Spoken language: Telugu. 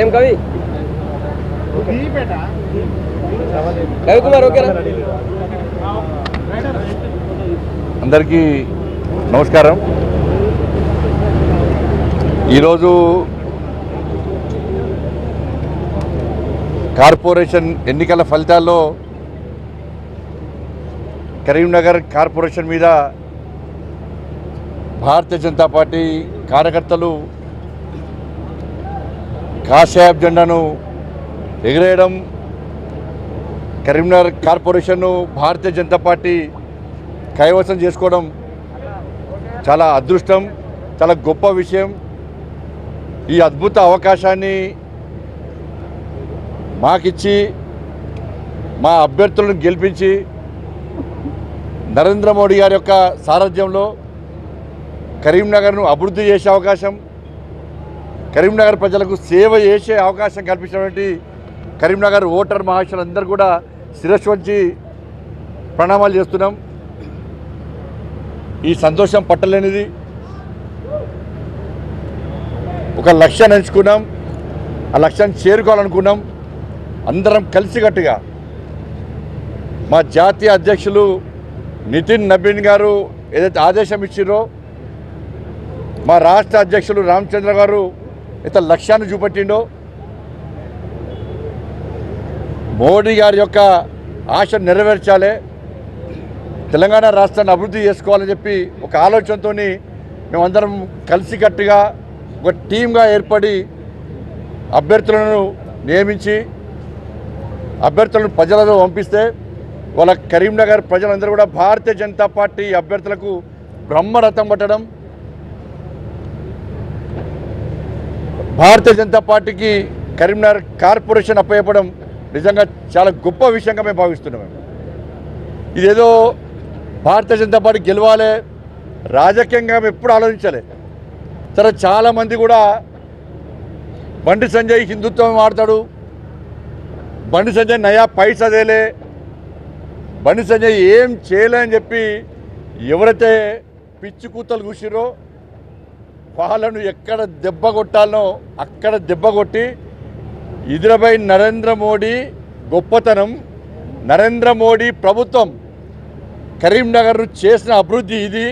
ఏం కవి రవికుమార్ ఓకేనా? అందరికీ నమస్కారం. ఈరోజు కార్పొరేషన్ ఎన్నికల ఫలితాల్లో కరీంనగర్ కార్పొరేషన్ మీద భారతీయ జనతా పార్టీ కార్యకర్తలు కాషాయపు జెండాను ఎగిరేయడం, కరీంనగర్ కార్పొరేషన్ను భారతీయ జనతా పార్టీ కైవసం చేసుకోవడం చాలా అదృష్టం, చాలా గొప్ప విషయం. ఈ అద్భుత అవకాశాన్ని మాకిచ్చి మా అభ్యర్థులను గెలిపించి నరేంద్ర మోడీ గారి యొక్క సారథ్యంలో కరీంనగర్ను అభివృద్ధి చేసే అవకాశం, కరీంనగర్ ప్రజలకు సేవ చేసే అవకాశం కల్పించినటువంటి కరీంనగర్ ఓటర్ మహాశయులందరూ కూడా శిరస్సు వంచి ప్రణామాలు చేస్తున్నాం. ఈ సంతోషం పట్టలేనిది. ఒక లక్ష్యాన్ని ఎంచుకున్నాం, ఆ లక్ష్యాన్ని చేరుకోవాలనుకున్నాం. అందరం కలిసికట్టుగా మా జాతీయ అధ్యక్షులు నితిన్ నబీన్ గారు ఏదైతే ఆదేశం ఇచ్చారో, మా రాష్ట్ర అధ్యక్షులు రామచంద్ర గారు ఎంత లక్ష్యాన్ని చూపెట్టిండో, మోడీ గారి యొక్క ఆశను నెరవేర్చాలి, తెలంగాణ రాష్ట్రాన్ని అభివృద్ధి చేసుకోవాలని చెప్పి ఒక ఆలోచనతో మేమందరం కలిసికట్టుగా ఒక టీమ్గా ఏర్పడి అభ్యర్థులను నియమించి అభ్యర్థులను ప్రజలలో పంపిస్తే వాళ్ళ కరీంనగర్ ప్రజలందరూ కూడా భారతీయ జనతా పార్టీ అభ్యర్థులకు బ్రహ్మరథం పట్టడం, భారతీయ జనతా పార్టీకి కరీంనగర్ కార్పొరేషన్ అప్పచెప్పడం నిజంగా చాలా గొప్ప విషయంగా మేము భావిస్తున్నాం. ఇదేదో భారతీయ జనతా పార్టీ గెలవాలి రాజకీయంగా మేము ఎప్పుడు ఆలోచించాలి. సరే, చాలామంది కూడా బండి సంజయ్ హిందుత్వం ఆడతాడు, బండి సంజయ్ నయా పైసా దేలే, బండి సంజయ్ ఏం చేయలే అని చెప్పి ఎవరైతే పిచ్చి కూతలు కూసిరో వాళ్ళను ఎక్కడ దెబ్బ కొట్టాలనో అక్కడ దెబ్బ కొట్టి ఇదిరపై నరేంద్ర మోడీ గొప్పతనం, నరేంద్ర మోడీ ప్రభుత్వం కరీంనగర్ను చేసిన అభివృద్ధి ఇది.